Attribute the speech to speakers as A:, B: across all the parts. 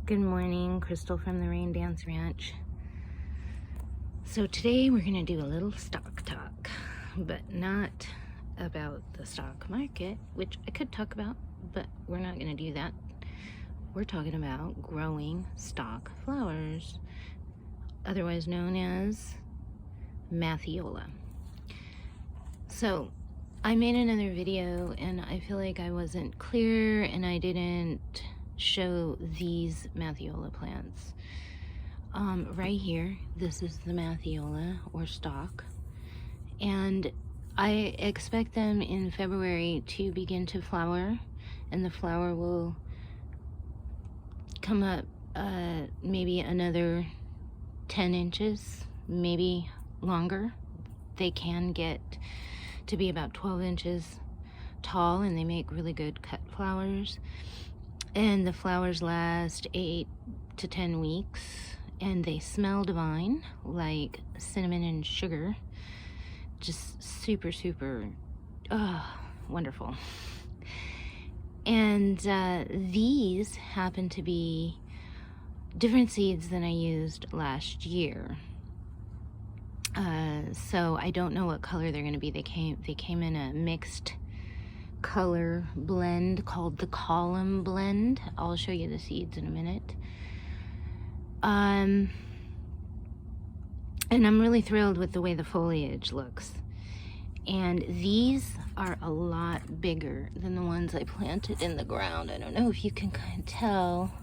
A: Good morning, Crystal from the Rain Dance Ranch. So today we're going to do a little stock talk, but not about the stock market, which I could talk about, but we're not going to do that. We're talking about growing stock flowers, otherwise known as Matthiola. So I made another video and I feel like I wasn't clear and I didn't show these Matthiola plants. Right here, this is the Matthiola or stalk, and I expect them in February to begin to flower, and the flower will come up maybe another 10 inches, maybe longer. They can get to be about 12 inches tall, and they make really good cut flowers. And the flowers last 8 to 10 weeks, and they smell divine, like cinnamon and sugar. Just super, super wonderful. And these happen to be different seeds than I used last year. So I don't know what color they're going to be. They came in a mixed color blend called the column blend. I'll show you the seeds in a minute. And I'm really thrilled with the way the foliage looks. And these are a lot bigger than the ones I planted in the ground. I don't know if you can kind of tell.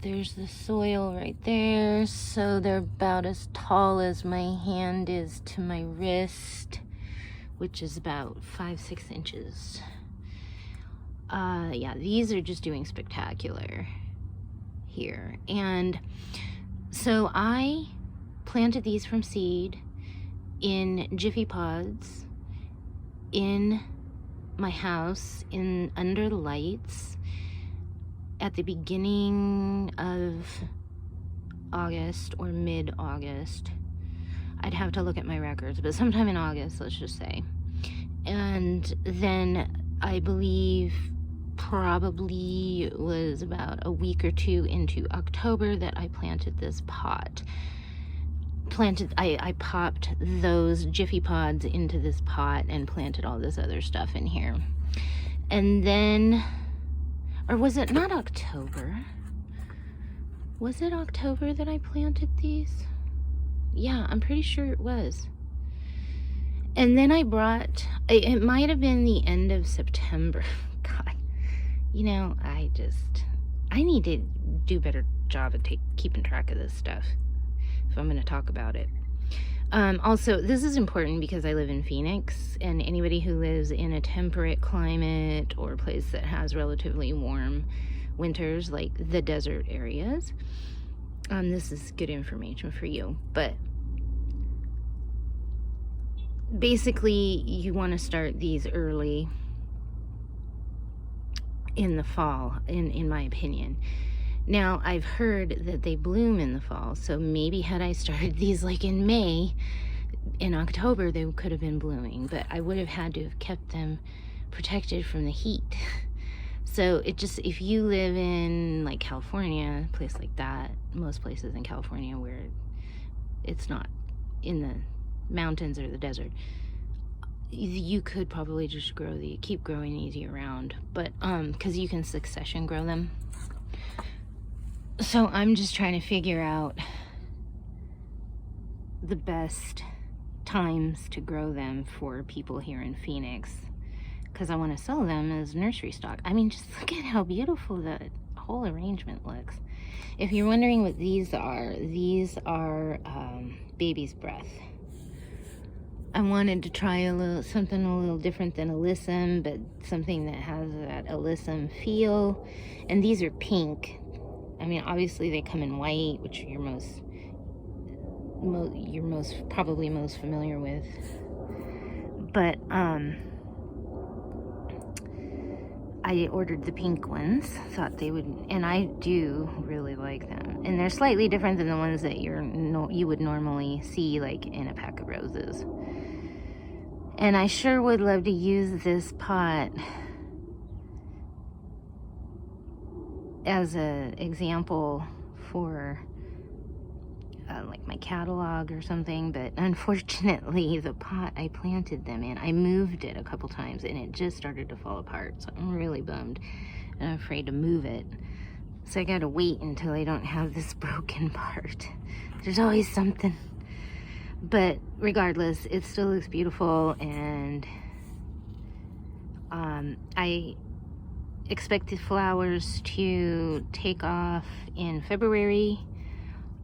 A: There's the soil right there. So they're about as tall as my hand is to my wrist, which is about 5-6 inches. Yeah, these are just doing spectacular here. And so I planted these from seed in Jiffy pods in my house under the lights at the beginning of August or mid-August. I'd have to look at my records, but sometime in August, let's just say. And then I believe probably was about a week or two into October that I planted this pot. I popped those Jiffy pods into this pot and planted all this other stuff in here. And then, or was it not October? Was it October that I planted these? Yeah, I'm pretty sure it was. And then I brought, it might have been the end of September. God, you know, I need to do a better job at keeping track of this stuff if I'm going to talk about it. Also, this is important because I live in Phoenix, and anybody who lives in a temperate climate or a place that has relatively warm winters, like the desert areas, this is good information for you. But basically, you want to start these early in the fall, in my opinion. Now, I've heard that they bloom in the fall, so maybe had I started these like in May, in October, they could have been blooming, but I would have had to have kept them protected from the heat. So it just, if you live in like California, a place like that, most places in California where it's not in the mountains or the desert, you could probably just keep growing these year round, but because you can succession grow them. So I'm just trying to figure out the best times to grow them for people here in Phoenix, because I want to sell them as nursery stock. I mean, just look at how beautiful the whole arrangement looks. If you're wondering what these are baby's breath. I wanted to try something a little different than alyssum, but something that has that alyssum feel. And these are pink. I mean, obviously they come in white, which you're probably most familiar with. But I ordered the pink ones, thought they would, and I do really like them. And they're slightly different than the ones that you would normally see like in a pack of roses. And I sure would love to use this pot as an example for like my catalog or something, but unfortunately the pot I planted them in, I moved it a couple times and it just started to fall apart. So I'm really bummed and I'm afraid to move it. So I gotta wait until I don't have this broken part. There's always something. But regardless, it still looks beautiful, and I expect the flowers to take off in February.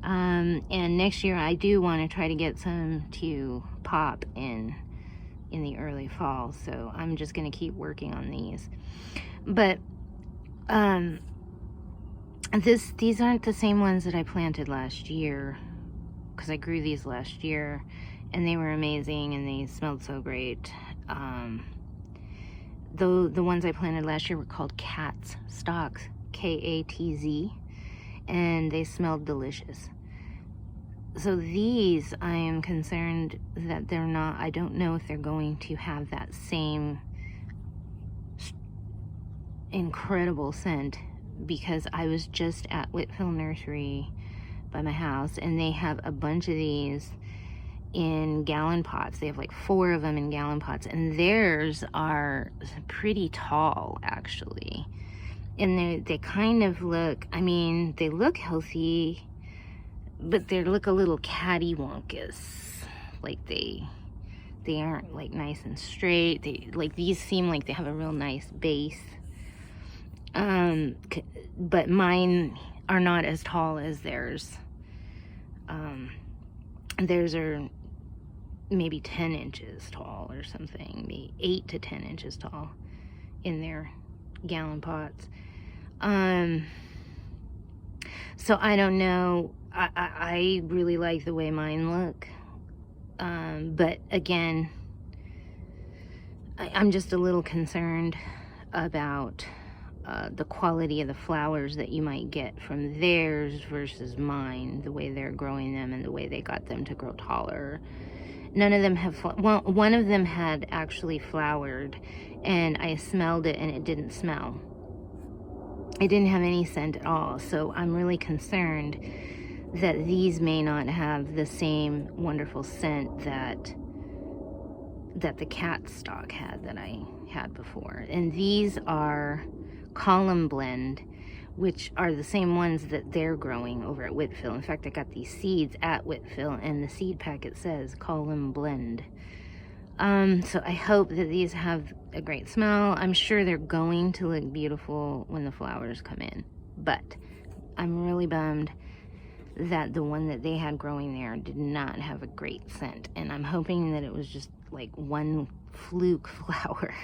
A: And next year I do want to try to get some to pop in the early fall. So I'm just going to keep working on these. But these aren't the same ones that I planted last year, because I grew these last year and they were amazing and they smelled so great. The ones I planted last year were called Katz Stalks, K-A-T-Z, and they smelled delicious. So these, I am concerned that they're not, I don't know if they're going to have that same incredible scent, because I was just at Whitfield Nursery by my house and they have a bunch of these in gallon pots. They have like 4 of them in gallon pots, and theirs are pretty tall actually. And they kind of look, I mean, they look healthy, but they look a little cattywampus. Like they aren't like nice and straight. These seem like they have a real nice base. But mine are not as tall as theirs. Theirs are maybe 10 inches tall or something, maybe 8 to 10 inches tall in their gallon pots. So I don't know. I really like the way mine look. But again, I'm just a little concerned about the quality of the flowers that you might get from theirs versus mine, the way they're growing them and the way they got them to grow taller. None of them have, well, one of them had actually flowered, and I smelled it and it didn't smell. It didn't have any scent at all. So I'm really concerned that these may not have the same wonderful scent that the cat stock had that I had before. And these are column blend, which are the same ones that they're growing over at Whitfield. In fact, I got these seeds at Whitfield and the seed packet says column blend. So I hope that these have a great smell. I'm sure they're going to look beautiful when the flowers come in, but I'm really bummed that the one that they had growing there did not have a great scent, and I'm hoping that it was just like one fluke flower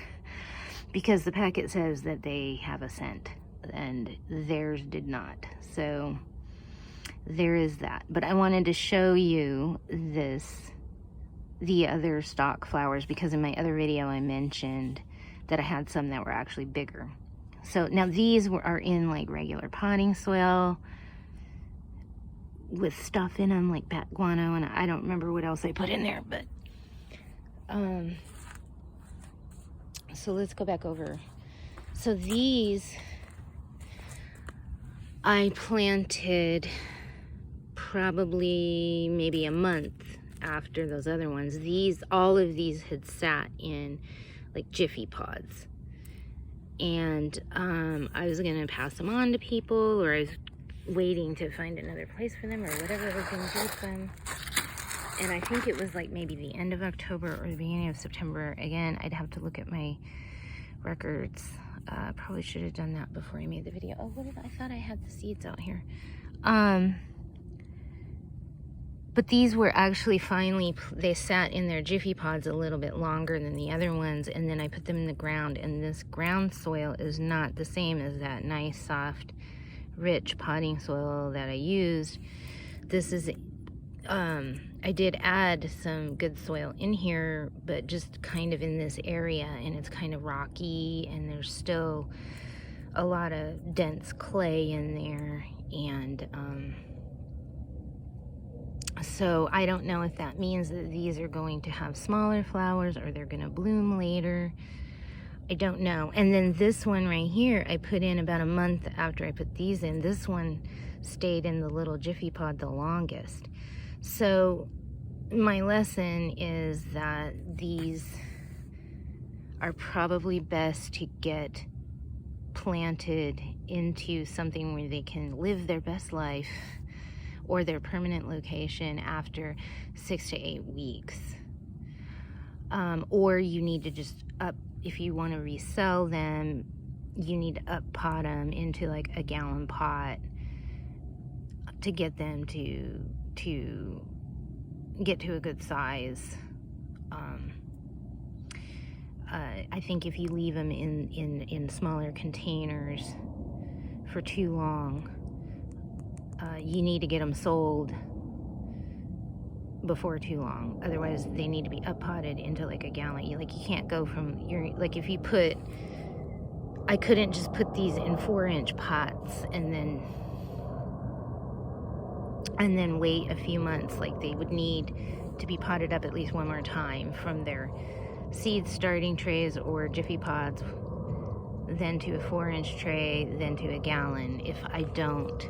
A: because the packet says that they have a scent and theirs did not. So there is that. But I wanted to show you the other stock flowers, because in my other video I mentioned that I had some that were actually bigger. So now these are in like regular potting soil with stuff in them like bat guano, and I don't remember what else I put in there, but so let's go back over. So these I planted probably maybe a month after those other ones. All of these had sat in like Jiffy pods, and I was gonna pass them on to people, or I was waiting to find another place for them, or whatever I was gonna do with them. And I think it was like maybe the end of October or the beginning of September. Again, I'd have to look at my records. Probably should have done that before I made the video. Oh, I thought I had the seeds out here. But these were actually finally, they sat in their Jiffy pods a little bit longer than the other ones, and then I put them in the ground, and this ground soil is not the same as that nice, soft, rich potting soil that I used. This is, I did add some good soil in here, but just kind of in this area, and it's kind of rocky, and there's still a lot of dense clay in there, and so I don't know if that means that these are going to have smaller flowers or they're going to bloom later. I don't know. And then this one right here, I put in about a month after I put these in. This one stayed in the little Jiffy Pod the longest. So my lesson is that these are probably best to get planted into something where they can live their best life or their permanent location after 6 to 8 weeks. Or you need to just if you want to resell them, you need to pot them into like a gallon pot to get them to get to a good size. I think if you leave them in smaller containers for too long, you need to get them sold before too long. Otherwise, they need to be potted into like a gallon. You can't go from if you put. I couldn't just put these in 4-inch pots and then wait a few months. Like, they would need to be potted up at least one more time from their seed starting trays or Jiffy Pods, then to a 4-inch tray, then to a gallon, if I don't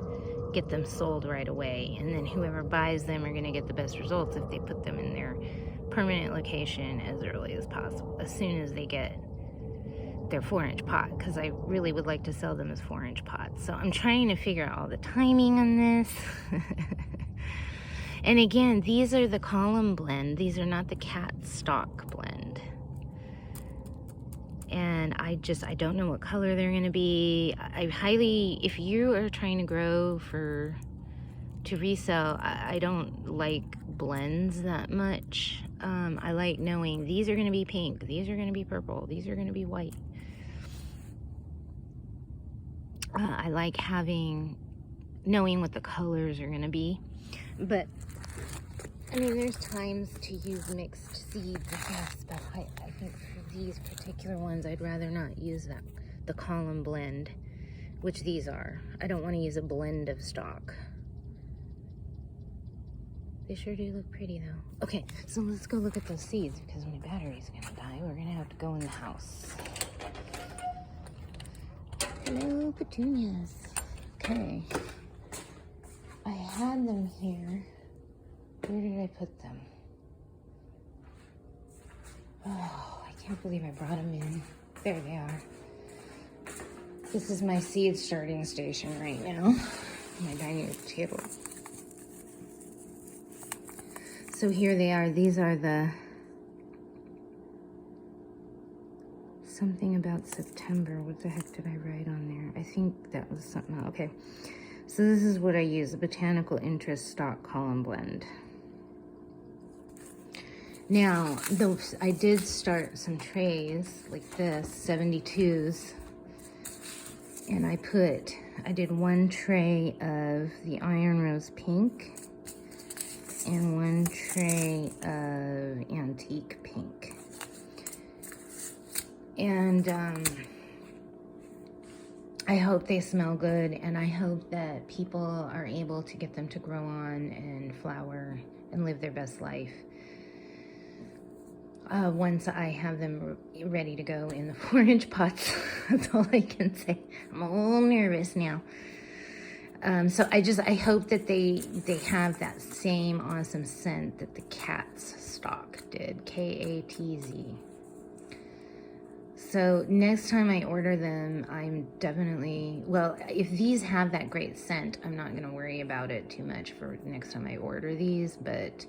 A: get them sold right away. And then whoever buys them are going to get the best results if they put them in their permanent location as early as possible, as soon as they get their 4-inch pot, because I really would like to sell them as 4-inch pots. So I'm trying to figure out all the timing on this. And again, these are the column blend. These are not the cat stock blend. And I don't know what color they're going to be. I highly, if you are trying to grow to resell, I don't like blends that much. I like knowing these are going to be pink, these are going to be purple, these are going to be white. I like knowing what the colors are going to be. But I mean, there's times to use mixed seeds, yes, but I think for these particular ones, I'd rather not use the column blend, which these are. I don't want to use a blend of stock. They sure do look pretty, though. Okay, so let's go look at those seeds, because my battery's gonna die. We're gonna have to go in the house. Hello, petunias. Okay. I had them here. Where did I put them? Oh, I can't believe I brought them in. There they are. This is my seed starting station right now. My dining room table. So here they are. These are the something about September. What the heck did I write on there? I think that was something. Okay. So this is what I use, a Botanical Interest Stock Column Blend. Now, I did start some trays like this, 72s. And I did one tray of the Iron Rose Pink and one tray of Antique Pink. And I hope they smell good, and I hope that people are able to get them to grow on and flower and live their best life. Once I have them ready to go in the 4-inch pots. That's all I can say. I'm a little nervous now. So I hope that they have that same awesome scent that the Cat's stock did, K-A-T-Z. So next time I order them, I'm definitely, well, if these have that great scent, I'm not going to worry about it too much for next time I order these. But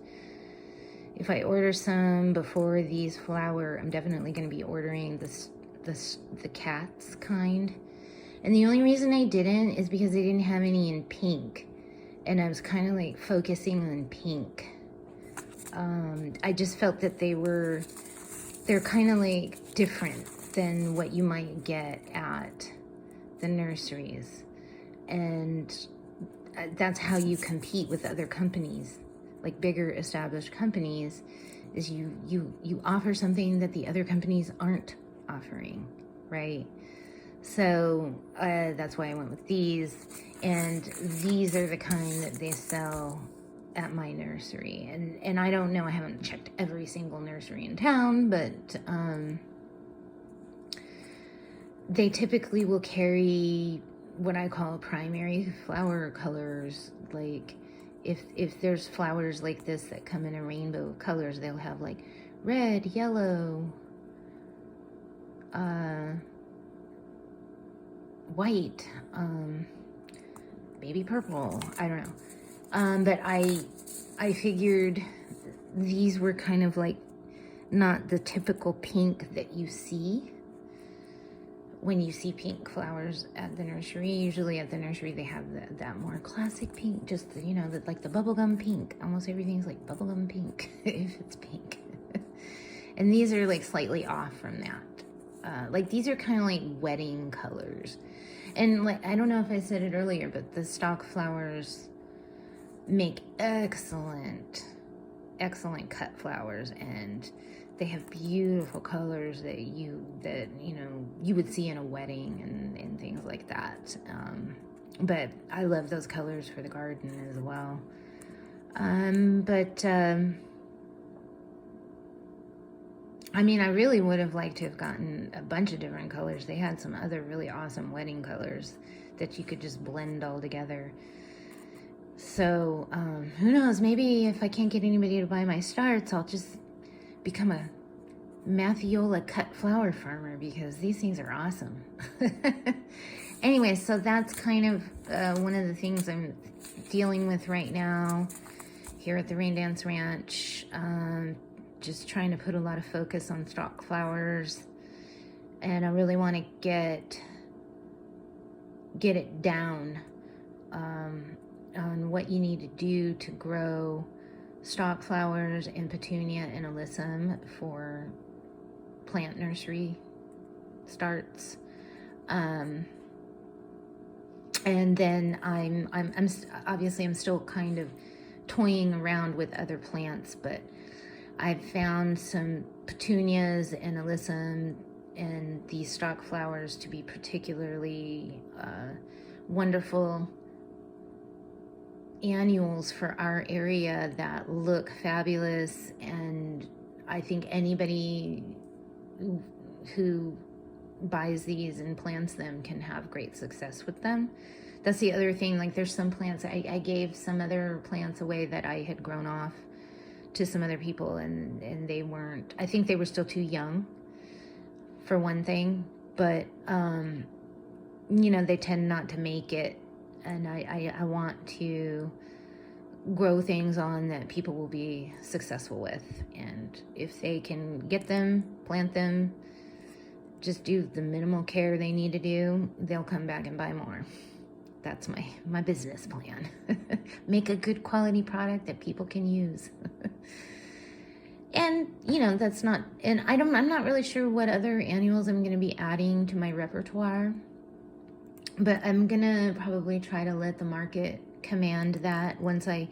A: if I order some before these flower, I'm definitely going to be ordering the Cat's kind. And the only reason I didn't is because they didn't have any in pink. And I was kind of like focusing on pink. I just felt that they're kind of like different than what you might get at the nurseries. And that's how you compete with other companies, like bigger established companies, is you offer something that the other companies aren't offering, right? So that's why I went with these. And these are the kind that they sell at my nursery. And I don't know, I haven't checked every single nursery in town, but they typically will carry what I call primary flower colors. Like if there's flowers like this that come in a rainbow of colors, they'll have like red, yellow, white, baby purple, I don't know. But I figured these were kind of like not the typical pink that you see when you see pink flowers at the nursery. Usually at the nursery they have that more classic pink, just, you know, like the bubblegum pink. Almost everything's like bubblegum pink if it's pink. And these are like slightly off from that. Like these are kind of like wedding colors. And like, I don't know if I said it earlier, but the stock flowers make excellent cut flowers, and they have beautiful colors that you know you would see in a wedding and things like that. But I love those colors for the garden as well. I mean, I really would have liked to have gotten a bunch of different colors. They had some other really awesome wedding colors that you could just blend all together. So, who knows, maybe if I can't get anybody to buy my starts, I'll just become a Mathiola cut flower farmer, because these things are awesome. Anyway, so that's kind of one of the things I'm dealing with right now here at the Rain Dance Ranch. Just trying to put a lot of focus on stock flowers, and I really want to get it down on what you need to do to grow stock flowers and petunia and alyssum for plant nursery starts. And then I'm obviously I'm still kind of toying around with other plants, but I've found some petunias and alyssum and these stock flowers to be particularly wonderful annuals for our area that look fabulous, and I think anybody who buys these and plants them can have great success with them. That's the other thing, like there's some plants, I gave some other plants away that I had grown off to some other people, and they weren't, I think they were still too young for one thing, but you know, they tend not to make it, and I want to grow things on that people will be successful with, and if they can get them, plant them, just do the minimal care they need to do, they'll come back and buy more. That's my business plan. Make a good quality product that people can use. And, you know, that's not, and I'm not really sure what other annuals I'm going to be adding to my repertoire, but I'm going to probably try to let the market command that once I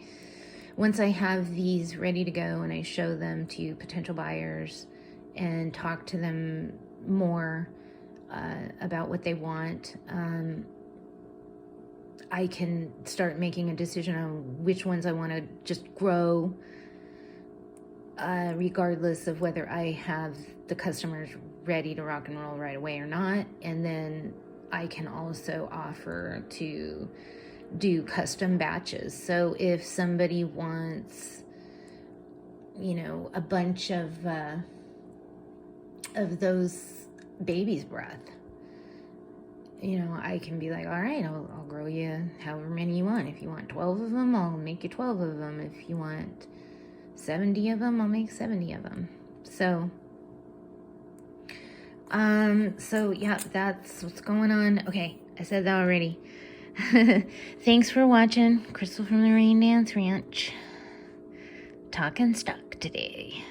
A: have these ready to go and I show them to potential buyers and talk to them more about what they want. I can start making a decision on which ones I want to just grow, regardless of whether I have the customers ready to rock and roll right away or not. And then I can also offer to do custom batches. So if somebody wants, you know, a bunch of those baby's breath, you know, I can be like, all right, I'll grow you however many you want. If you want 12 of them, I'll make you 12 of them. If you want 70 of them, I'll make 70 of them. So yeah, that's what's going on. Okay, I said that already. Thanks for watching. Crystal from the Rain Dance Ranch. Talking stock today.